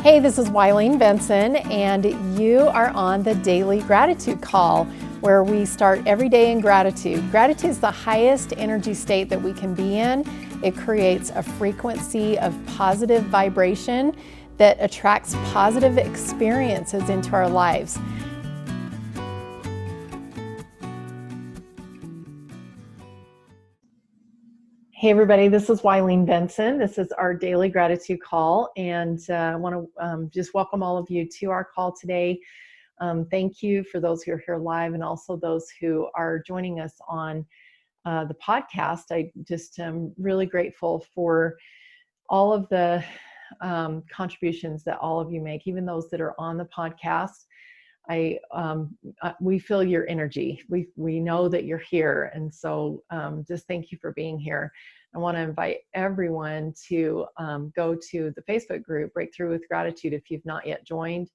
Hey, this is Wileen Benson, and you are on the Daily Gratitude Call, where we start every day in gratitude. Gratitude is the highest energy state that we can be in. It creates a frequency of positive vibration that attracts positive experiences into our lives. Hey everybody, this is Wileen Benson. This is our Daily Gratitude Call, and I want to just welcome all of you to our call today. Thank you for those who are here live and also those who are joining us on the podcast. I just am really grateful for all of the contributions that all of you make, even those that are on the podcast. We feel your energy. We know that you're here, and so just thank you for being here. I want to invite everyone to go to the Facebook group Breakthrough with Gratitude if you've not yet joined,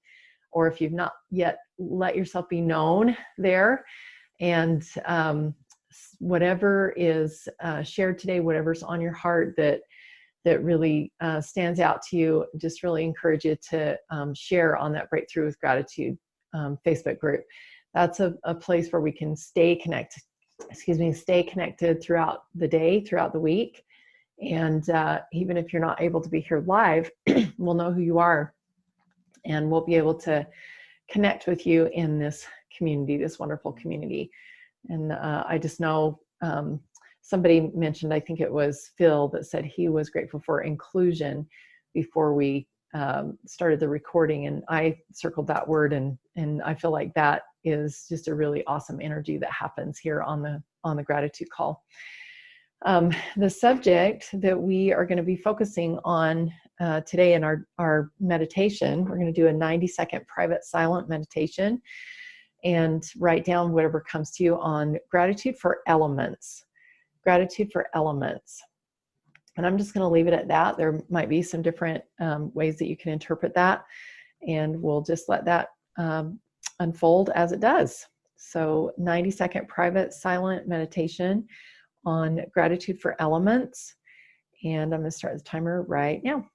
or if you've not yet let yourself be known there. And whatever is shared today, whatever's on your heart that really stands out to you, just really encourage you to share on that Breakthrough with Gratitude Facebook group. That's a place where we can stay connected throughout the day, throughout the week. And even if you're not able to be here live, we'll know who you are, and we'll be able to connect with you in this community, this wonderful community. And I just know somebody mentioned, I think it was Phil, that said he was grateful for inclusion before we started the recording, and I circled that word, and I feel like that is just a really awesome energy that happens here on the gratitude call. The subject that we are going to be focusing on today in our meditation, we're going to do a 90-second private silent meditation and write down whatever comes to you on gratitude for elements. Gratitude for elements. And I'm just going to leave it at that. There might be some different ways that you can interpret that, and we'll just let that unfold as it does. So 90-second private silent meditation on gratitude for elements. And I'm going to start the timer right now.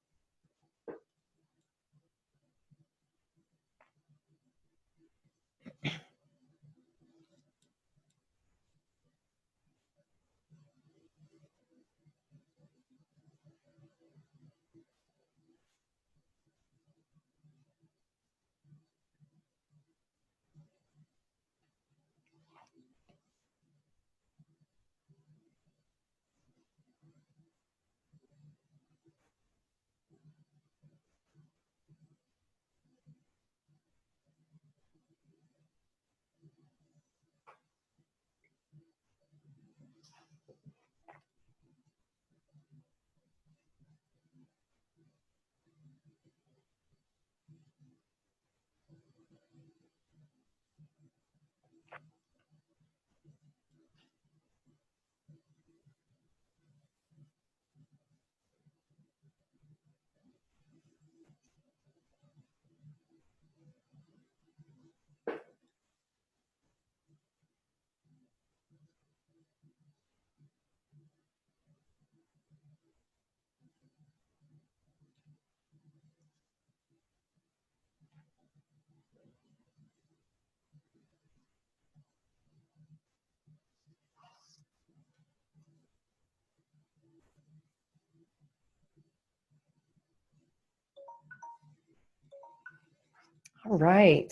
All right.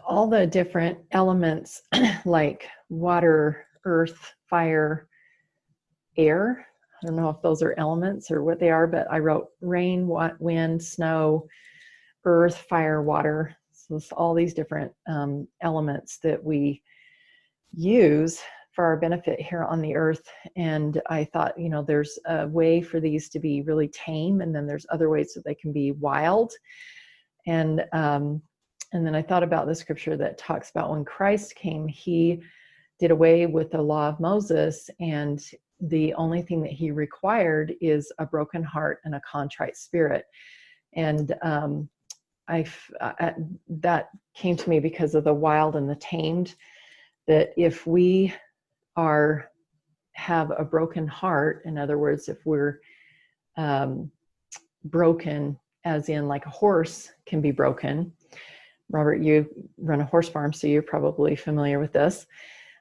All the different elements like water, earth, fire, air. I don't know if those are elements or what they are, but I wrote rain, wind, snow, earth, fire, water. So it's all these different elements that we use for our benefit here on the earth. And I thought, there's a way for these to be really tame, and then there's other ways that they can be wild. And then I thought about the scripture that talks about when Christ came, he did away with the law of Moses, and the only thing that he required is a broken heart and a contrite spirit. And that came to me because of the wild and the tamed, that if we have a broken heart, in other words, if we're broken, as in like a horse can be broken. Robert, you run a horse farm, so you're probably familiar with this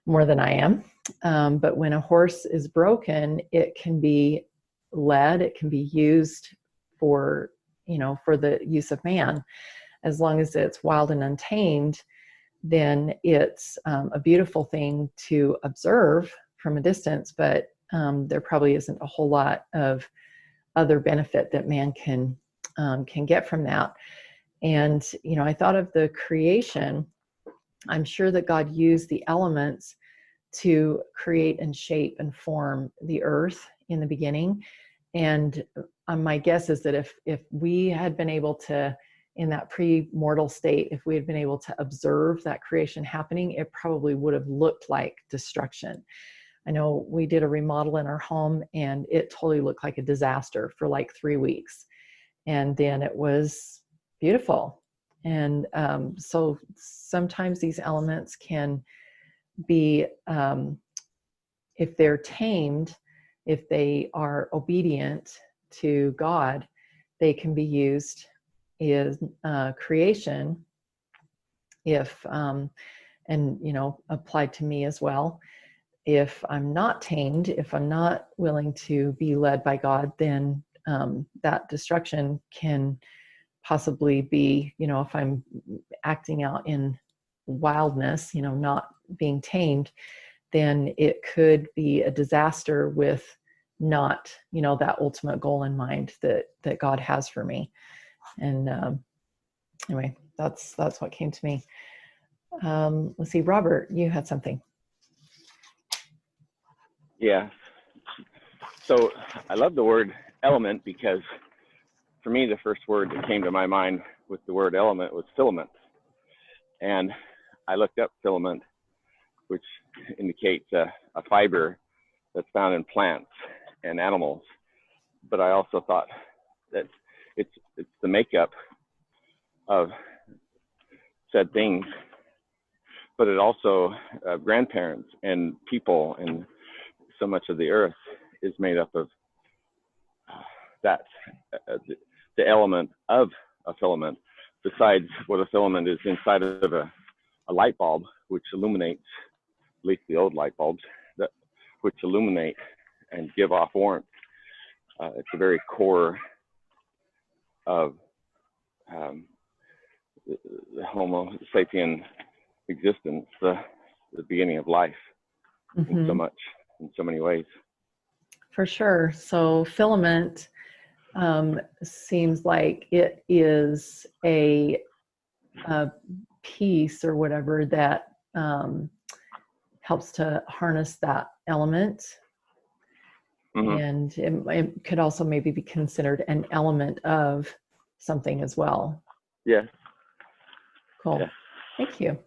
more than I am. But when a horse is broken, it can be led, it can be used for, for the use of man. As long as it's wild and untamed, then it's a beautiful thing to observe from a distance, but there probably isn't a whole lot of other benefit that man can get from that. And, I thought of the creation. I'm sure that God used the elements to create and shape and form the earth in the beginning. And my guess is that if we had been able to, in that pre-mortal state, if we had been able to observe that creation happening, it probably would have looked like destruction. I know we did a remodel in our home and it totally looked like a disaster for like 3 weeks. And then it was beautiful. And so sometimes these elements can be, if they're tamed, if they are obedient to God, they can be used as creation. If and applied to me as well. If I'm not tamed, if I'm not willing to be led by God, then that destruction can possibly be, if I'm acting out in wildness, not being tamed, then it could be a disaster with not, that ultimate goal in mind that God has for me. And anyway, that's what came to me. Let's see, Robert, you had something. Yeah. So I love the word element because for me, the first word that came to my mind with the word element was filament. And I looked up filament, which indicates a fiber that's found in plants and animals. But I also thought that it's the makeup of said things, but it also grandparents and people, and so much of the earth is made up of that, the element of a filament, besides what a filament is inside of a light bulb, which illuminates, at least the old light bulbs, which illuminate and give off warmth. It's the very core of the Homo sapien existence, the beginning of life, in so many ways. For sure. So filament seems like it is a piece or whatever that helps to harness that element. And it could also maybe be considered an element of something as well. Yes. Cool. Yes. Thank you.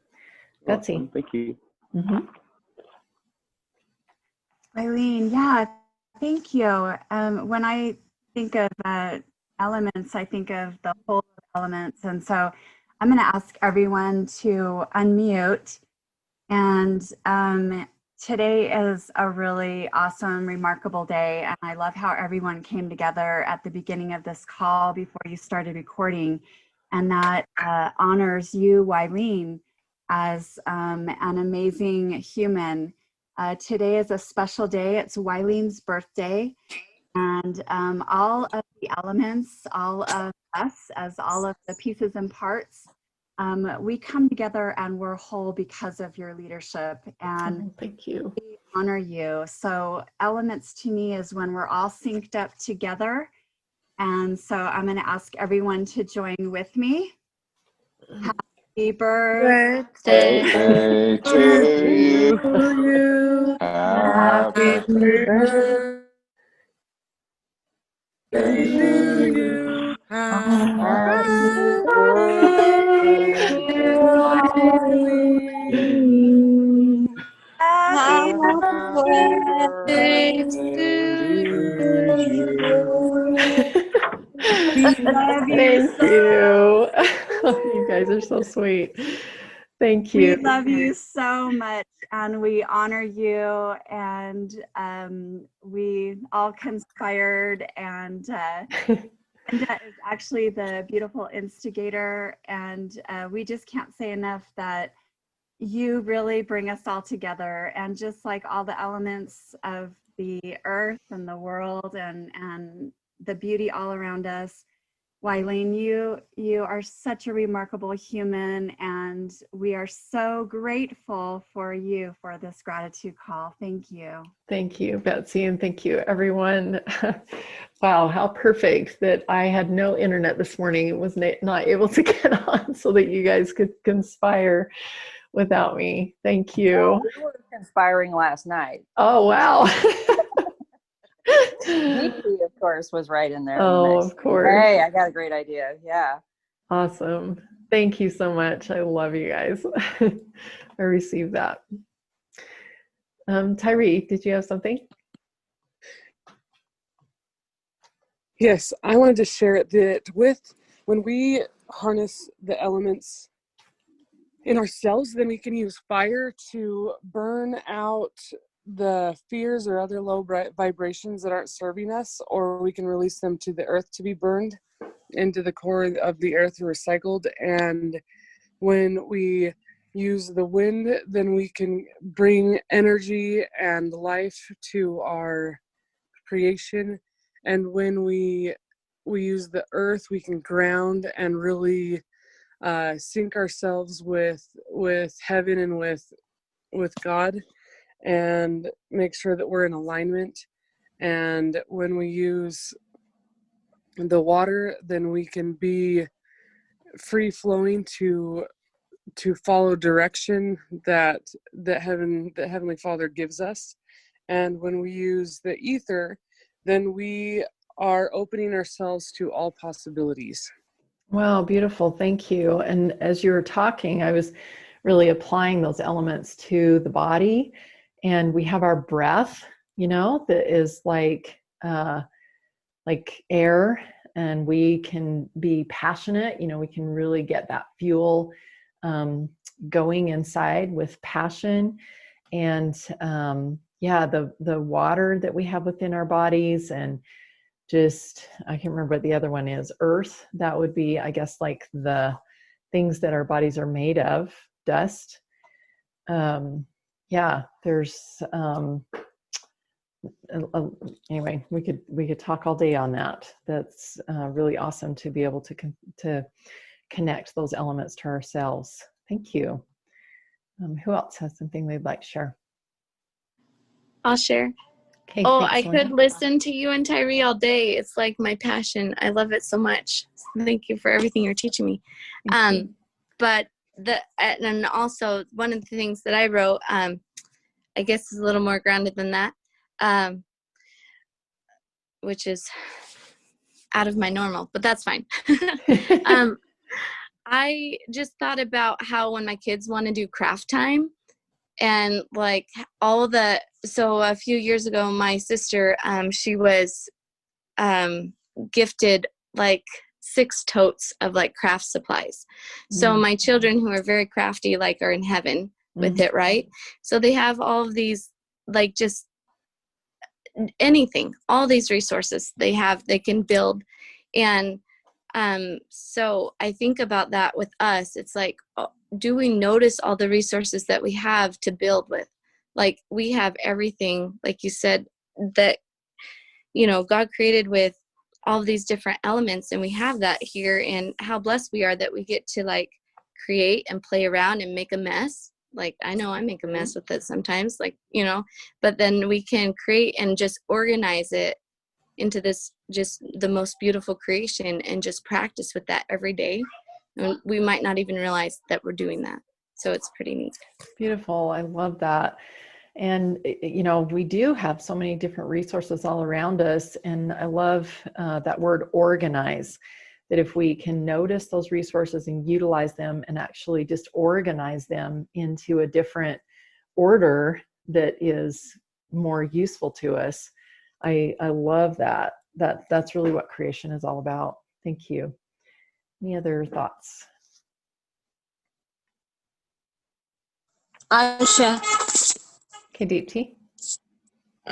Betsy. Welcome. Thank you. Eileen, yeah, thank you. When I think of elements, I think of the whole elements. And so I'm going to ask everyone to unmute. And today is a really awesome, remarkable day. And I love how everyone came together at the beginning of this call before you started recording. And that honors you, Eileen, as an amazing human. Today is a special day. It's Eileen's birthday. And all of the elements, all of us, as all of the pieces and parts, we come together and we're whole because of your leadership. And thank you. We honor you. So elements to me is when we're all synced up together. And so I'm going to ask everyone to join with me. Happy birthday to you. Happy birthday to you. Happy birthday to you. We love you. Thank you. You guys are so sweet. Thank you. We love you so much, and we honor you, and we all conspired and Linda is actually the beautiful instigator, and we just can't say enough that you really bring us all together, and just like all the elements of the earth and the world and the beauty all around us. Wileen, you are such a remarkable human, and we are so grateful for you for this gratitude call. Thank you. Thank you, Betsy, and thank you, everyone. Wow, how perfect that I had no internet this morning and was not able to get on so that you guys could conspire without me. Thank you. Well, we were conspiring last night. Oh, wow. DP, of course, was right in there. Oh, of course. Hey, I got a great idea. Yeah. Awesome. Thank you so much. I love you guys. I received that. Tyree, did you have something? Yes, I wanted to share that when we harness the elements in ourselves, then we can use fire to burn out the fears or other low vibrations that aren't serving us, or we can release them to the earth to be burned into the core of the earth and recycled. And when we use the wind, then we can bring energy and life to our creation. And when we use the earth, we can ground and really sync ourselves with heaven and with God, and make sure that we're in alignment. And when we use the water, then we can be free flowing to follow direction that Heavenly Father gives us. And when we use the ether, then we are opening ourselves to all possibilities. Wow, beautiful. Thank you. And as you were talking, I was really applying those elements to the body. And we have our breath, that is like air, and we can be passionate. We can really get that fuel going inside with passion. And the water that we have within our bodies, and just, I can't remember what the other one is, earth. That would be, I guess, like the things that our bodies are made of, dust. There's anyway, we could talk all day on that. That's really awesome to be able to connect those elements to ourselves. Thank you. Who else has something they'd like to share? I'll share. Okay, Oh, thanks, I Linda. could listen to you and Tyree all day. It's like my passion. I love it so much. Thank you for everything you're teaching me. But and also one of the things that I wrote, I guess is a little more grounded than that, which is out of my normal, but that's fine. I just thought about how when my kids want to do craft time, and like so a few years ago, my sister, she was gifted like 6 totes of like craft supplies. So my children, who are very crafty, like are in heaven with it, right? So they have all of these, like just anything, all these resources they can build. And so I think about that with us. It's like, do we notice all the resources that we have to build with? Like we have everything, like you said, that, God created with all of these different elements, and we have that here. And how blessed we are that we get to like create and play around and make a mess. Like, I know I make a mess with it sometimes, like, but then we can create and just organize it into this, just the most beautiful creation, and just practice with that every day. And we might not even realize that we're doing that. So it's pretty neat. Beautiful. I love that. And, we do have so many different resources all around us. And I love that word organize, that if we can notice those resources and utilize them and actually just organize them into a different order that is more useful to us. I love that. That's really what creation is all about. Thank you. Any other thoughts? Asha. Okay, Deepti.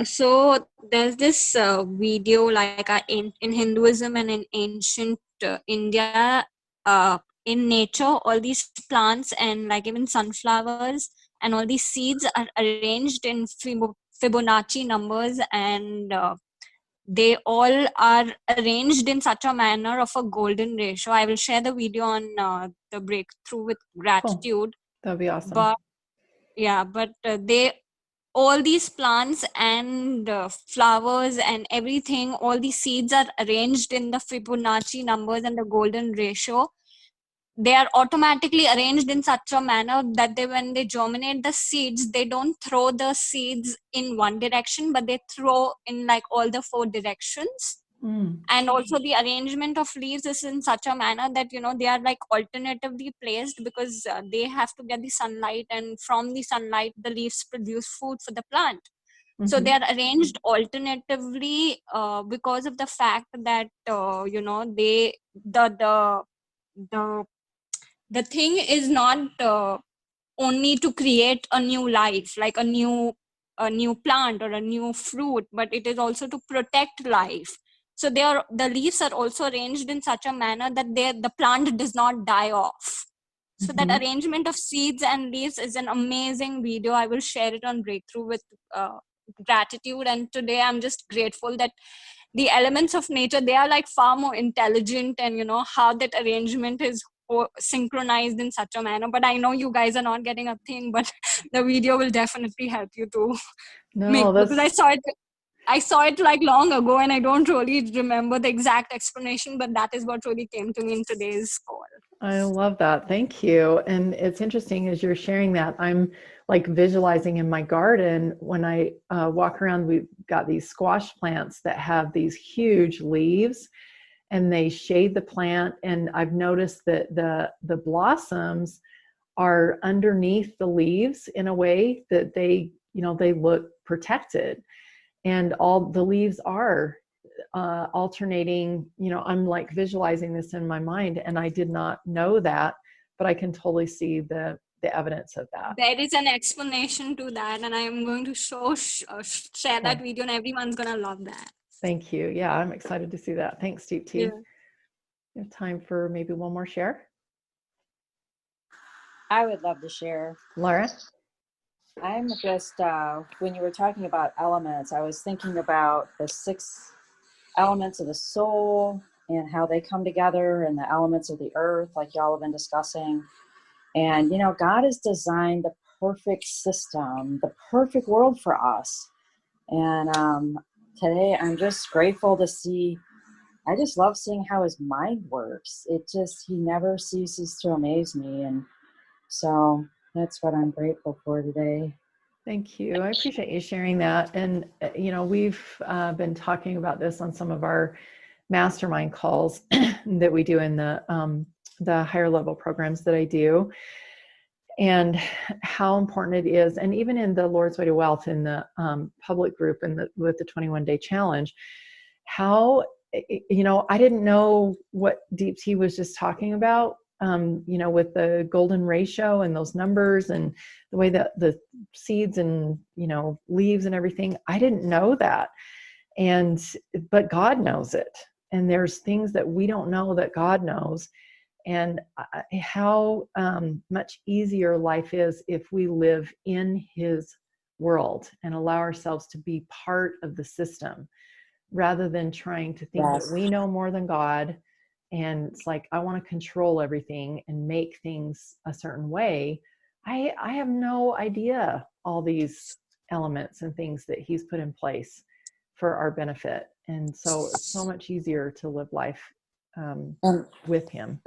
So there's this video like in Hinduism and in ancient India, in nature, all these plants and like even sunflowers and all these seeds are arranged in Fibonacci numbers, and they all are arranged in such a manner of a golden ratio. I will share the video on the breakthrough with Cool. gratitude. That'd be awesome. But yeah, but they, all these plants and flowers and everything, all these seeds are arranged in the Fibonacci numbers and the golden ratio. They are automatically arranged in such a manner that they, when they germinate the seeds, they don't throw the seeds in one direction, but they throw in like all the 4 directions. And also the arrangement of leaves is in such a manner that, you know, they are like alternatively placed, because they have to get the sunlight, and from the sunlight the leaves produce food for the plant. So they are arranged alternatively because of the fact that you know, they the thing is not only to create a new life, like a new plant or a new fruit, but it is also to protect life. So the leaves are also arranged in such a manner that the plant does not die off. So that arrangement of seeds and leaves is an amazing video. I will share it on Breakthrough with gratitude. And today I'm just grateful that the elements of nature, they are like far more intelligent, and you know how that arrangement is synchronized in such a manner. But I know you guys are not getting a thing, but the video will definitely help you to because I saw it like long ago, and I don't really remember the exact explanation, but that is what really came to me in today's call. I love that. Thank you. And it's interesting as you're sharing that, I'm like visualizing in my garden when I walk around, we've got these squash plants that have these huge leaves, and they shade the plant. And I've noticed that the blossoms are underneath the leaves in a way that they, you know, they look protected. And all the leaves are alternating, you know, I'm like visualizing this in my mind, and I did not know that, but I can totally see the evidence of that. There is an explanation to that, and I am going to share that video, and everyone's going to love that. Thank you. Yeah, I'm excited to see that. Thanks, Deep Tea. Yeah. We have time for maybe one more share. I would love to share. Laura? I'm just, when you were talking about elements, I was thinking about the 6 elements of the soul and how they come together, and the elements of the earth, like y'all have been discussing. And, you know, God has designed the perfect system, the perfect world for us. And today I'm just grateful to see, I just love seeing how his mind works. It just, he never ceases to amaze me. And so that's what I'm grateful for today. Thank you. I appreciate you sharing that. And, you know, we've been talking about this on some of our mastermind calls that we do in the higher level programs that I do, and how important it is. And even in the Lord's Way to Wealth, in the public group and with the 21-day challenge, how, you know, I didn't know what Deep Tea was just talking about, you know, with the golden ratio and those numbers and the way that the seeds and, you know, leaves and everything. I didn't know that. But God knows it. And there's things that we don't know that God knows. And how much easier life is if we live in his world and allow ourselves to be part of the system, rather than trying to think that we know more than God. And it's like, I want to control everything and make things a certain way. I have no idea all these elements and things that he's put in place for our benefit. And so it's so much easier to live life with him.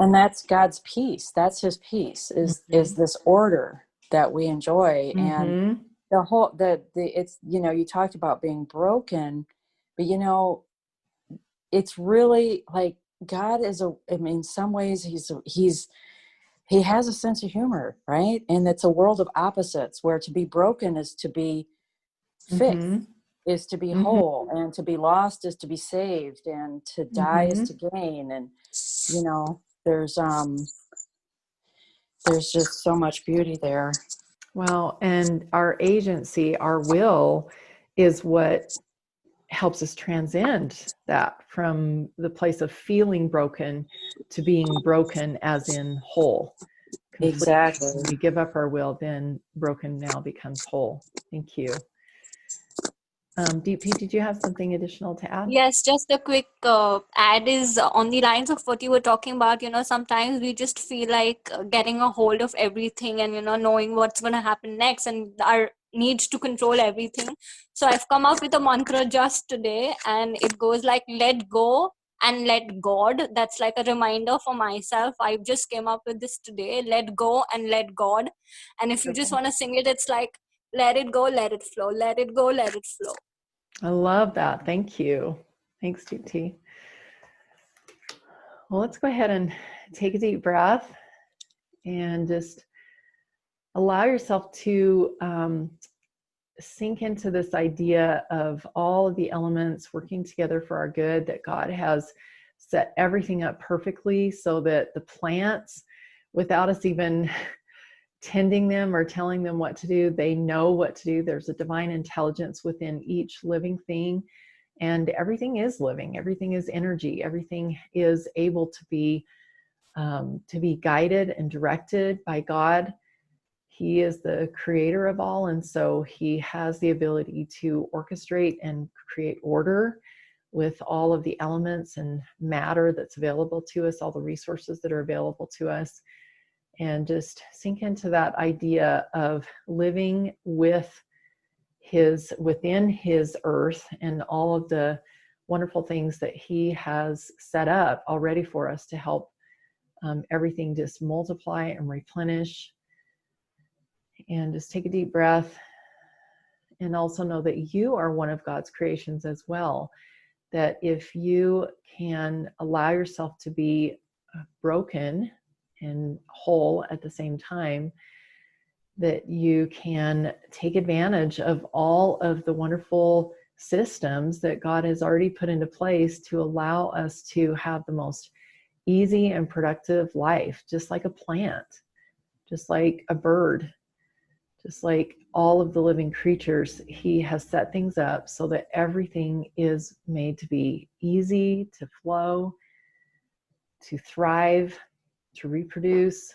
And that's God's peace. That's his peace, is this order that we enjoy. And the whole, it's, you know, you talked about being broken, but you know, it's really like God is in some ways he has a sense of humor, right? And it's a world of opposites, where to be broken is to be fixed, is to be whole, and to be lost is to be saved, and to die is to gain. And, you know, there's just so much beauty there. Well, and our agency, our will, is what helps us transcend that from the place of feeling broken to being broken as in whole. Completely. Exactly. When we give up our will, then broken now becomes whole. Thank you. DP, did you have something additional to add? Yes, just a quick add is on the lines of what you were talking about. Sometimes we just feel like getting a hold of everything and, knowing what's going to happen next and our needs to control everything. So I've come up with a mantra just today, and it goes like, let go and let God. That's like a reminder for myself. I just came up with this today, let go and let God. And if you just want to sing it, it's like, let it go, let it flow, let it go, let it flow. I love that. Thank you. Thanks, GT. Well, let's go ahead and take a deep breath and just allow yourself to sink into this idea of all of the elements working together for our good, that God has set everything up perfectly so that the plants, without us even tending them or telling them what to do, they know what to do. There's a divine intelligence within each living thing, and everything is living. Everything is energy. Everything is able to be guided and directed by God. He is the creator of all, and so he has the ability to orchestrate and create order with all of the elements and matter that's available to us, all the resources that are available to us. And just sink into that idea of living within his earth and all of the wonderful things that he has set up already for us to help everything just multiply and replenish. And just take a deep breath, and also know that you are one of God's creations as well. That if you can allow yourself to be broken and whole at the same time, that you can take advantage of all of the wonderful systems that God has already put into place to allow us to have the most easy and productive life, just like a plant, just like a bird, just like all of the living creatures. He has set things up so that everything is made to be easy, to flow, to thrive, to reproduce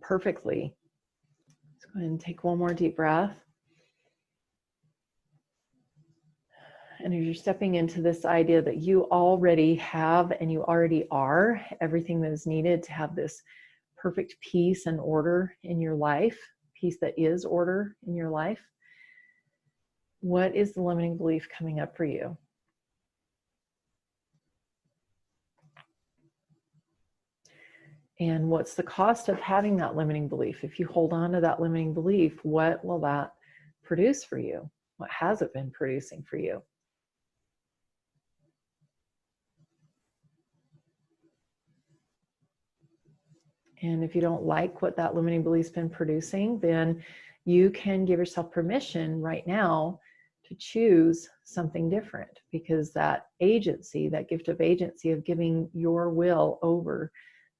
perfectly. Let's go ahead and take one more deep breath. And as you're stepping into this idea that you already have and you already are everything that is needed to have this perfect peace and order in your life, peace that is order in your life, what is the limiting belief coming up for you? And what's the cost of having that limiting belief? If you hold on to that limiting belief, what will that produce for you? What has it been producing for you? And if you don't like what that limiting belief's been producing, then you can give yourself permission right now to choose something different, because that agency, that gift of agency of giving your will over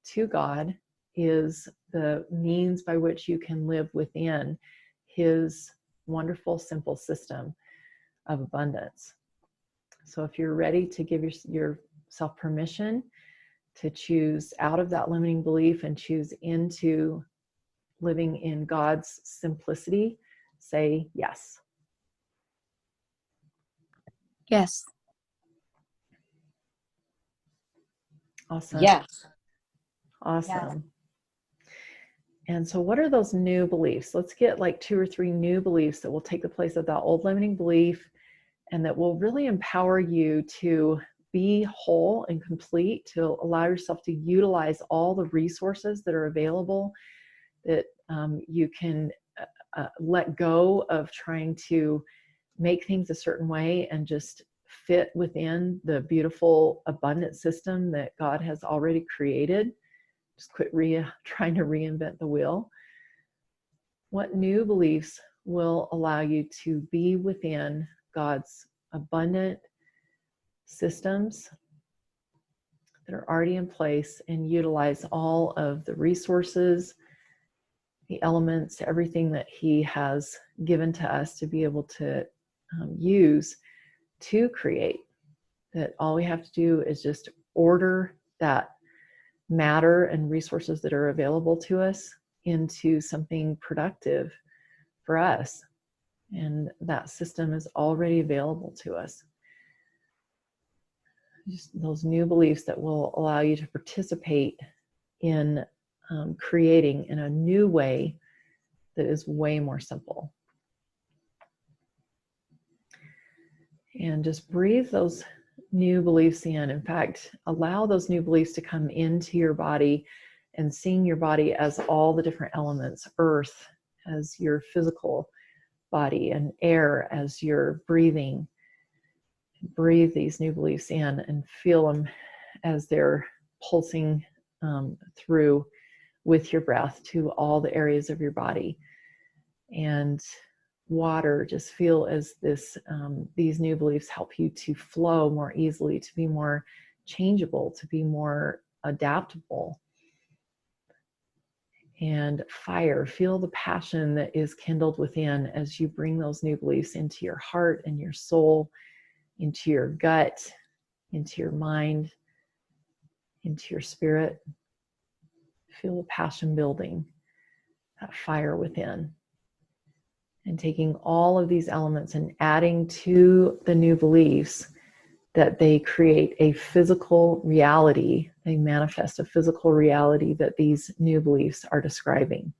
to God, is the means by which you can live within his wonderful, simple system of abundance. So if you're ready to give yourself permission to choose out of that limiting belief and choose into living in God's simplicity, say yes. Yes. Awesome. Yes. Awesome. Yes. And so what are those new beliefs? Let's get like 2 or 3 new beliefs that will take the place of that old limiting belief, and that will really empower you to be whole and complete, to allow yourself to utilize all the resources that are available, that you can let go of trying to make things a certain way and just fit within the beautiful, abundant system that God has already created. Just quit trying to reinvent the wheel. What new beliefs will allow you to be within God's abundant systems that are already in place and utilize all of the resources, the elements, everything that he has given to us to be able to use to create. That all we have to do is just order that matter and resources that are available to us into something productive for us. And that system is already available to us. Just those new beliefs that will allow you to participate in creating in a new way that is way more simple. And just breathe those new beliefs in. In fact, allow those new beliefs to come into your body, and seeing your body as all the different elements, earth as your physical body and air as your breathing. Breathe these new beliefs in and feel them as they're pulsing through with your breath to all the areas of your body. And water, just feel as these new beliefs help you to flow more easily, to be more changeable, to be more adaptable. And fire, feel the passion that is kindled within as you bring those new beliefs into your heart and your soul, into your gut, into your mind, into your spirit. Feel the passion building, that fire within. And taking all of these elements and adding to the new beliefs, that they create a physical reality, they manifest a physical reality that these new beliefs are describing.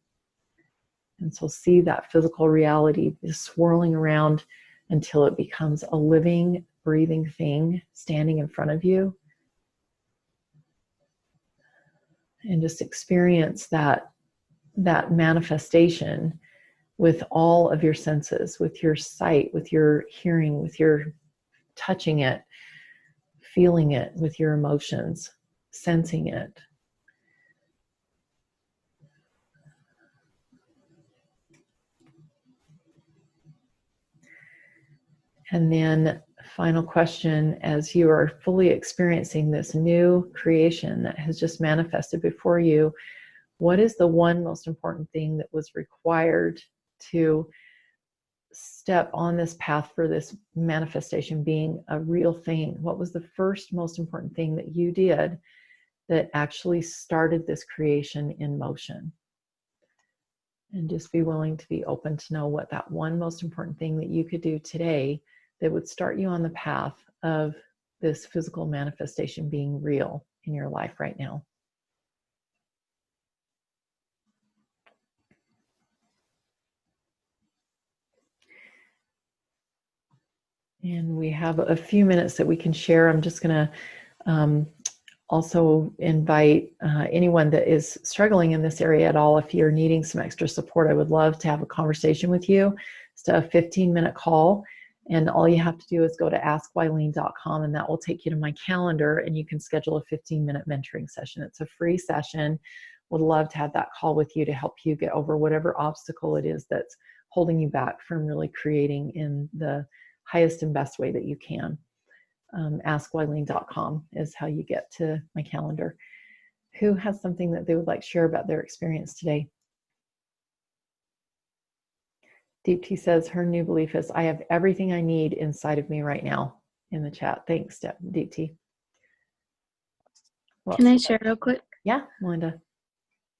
And so see that physical reality is swirling around until it becomes a living, breathing thing standing in front of you. And just experience that manifestation with all of your senses, with your sight, with your hearing, with your touching it, feeling it, with your emotions, sensing it. And then final question, as you are fully experiencing this new creation that has just manifested before you, what is the one most important thing that was required to step on this path for this manifestation being a real thing? What was the first most important thing that you did that actually started this creation in motion? And just be willing to be open to know what that one most important thing that you could do today that would start you on the path of this physical manifestation being real in your life right now. And we have a few minutes that we can share. I'm just going to also invite anyone that is struggling in this area at all. If you're needing some extra support, I would love to have a conversation with you. It's a 15-minute call. And all you have to do is go to askwylene.com, and that will take you to my calendar, and you can schedule a 15-minute mentoring session. It's a free session. Would love to have that call with you to help you get over whatever obstacle it is that's holding you back from really creating in the highest and best way that you can. Askwylene.com is how you get to my calendar. Who has something that they would like to share about their experience today? Deepti says her new belief is, I have everything I need inside of me right now, in the chat. Thanks, Deepti. Can I share real quick? Yeah, Melinda.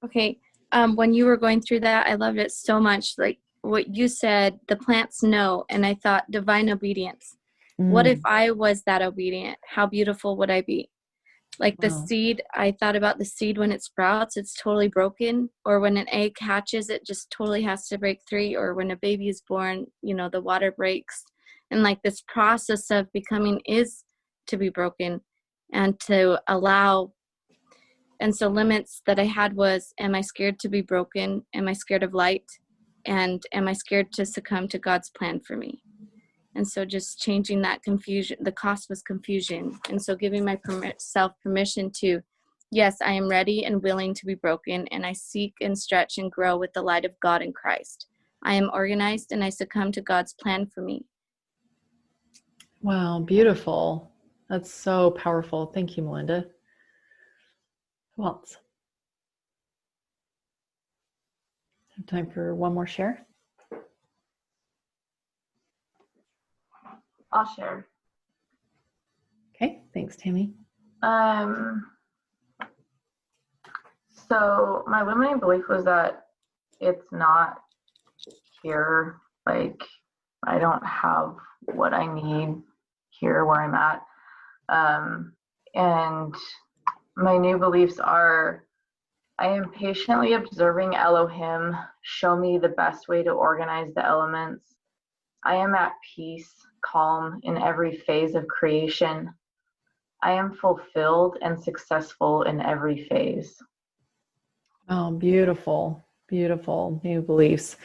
Okay. When you were going through that, I loved it so much. Like what you said, the plants know, and I thought divine obedience. What if I was that obedient? How beautiful would I be? Like the seed, I thought about the seed when it sprouts, it's totally broken. Or when an egg hatches, it just totally has to break free. Or when a baby is born, you know, the water breaks. And like this process of becoming is to be broken and to allow. And so limits that I had was, am I scared to be broken? Am I scared of light? And am I scared to succumb to God's plan for me? And so just changing that confusion, the cost was confusion. And so giving myself permission to, yes, I am ready and willing to be broken, and I seek and stretch and grow with the light of God in Christ. I am organized and I succumb to God's plan for me. Wow, beautiful. That's so powerful. Thank you, Melinda. Who else? Have time for one more share? I'll share. Okay, thanks, Tammy. So my limiting belief was that it's not here. Like, I don't have what I need here where I'm at. And my new beliefs are, I am patiently observing Elohim show me the best way to organize the elements. I am at peace, calm in every phase of creation. I am fulfilled and successful in every phase. Oh, beautiful, beautiful new beliefs.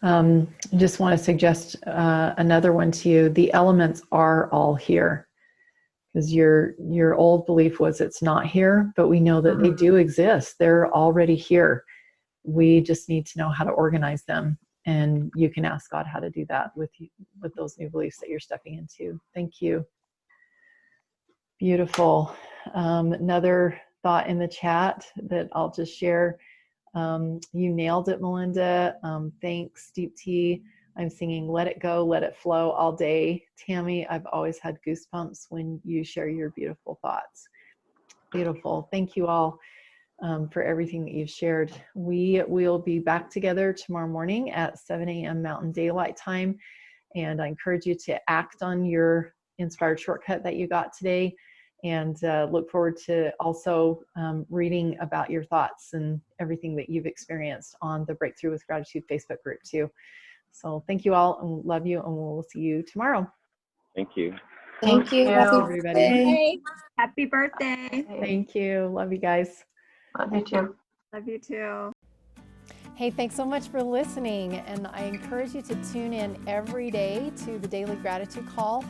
I just want to suggest another one to you. The elements are all here, because your old belief was it's not here, but we know that they do exist. They're already here. We just need to know how to organize them, and you can ask God how to do that with those new beliefs that you're stepping into. Thank you. Beautiful. Another thought in the chat that I'll just share. You nailed it, Melinda. Thanks, Deep Tea. I'm singing Let It Go, Let It Flow all day. Tammy, I've always had goosebumps when you share your beautiful thoughts. Beautiful. Thank you all for everything that you've shared. We will be back together tomorrow morning at 7 a.m. Mountain Daylight Time. And I encourage you to act on your inspired shortcut that you got today. And look forward to also reading about your thoughts and everything that you've experienced on the Breakthrough with Gratitude Facebook group too. So thank you all, and love you, and we'll see you tomorrow. Thank you. Thank you. Happy everybody. birthday. Happy birthday. Thank you. Love you guys. Love you too. Love you too. Hey, thanks so much for listening. And I encourage you to tune in every day to the Daily Gratitude Call.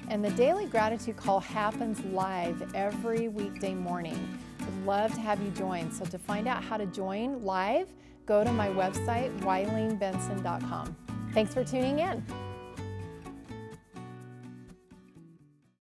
And the Daily Gratitude Call happens live every weekday morning. I'd love to have you join. So to find out how to join live, go to my website, WileenBenson.com. Thanks for tuning in.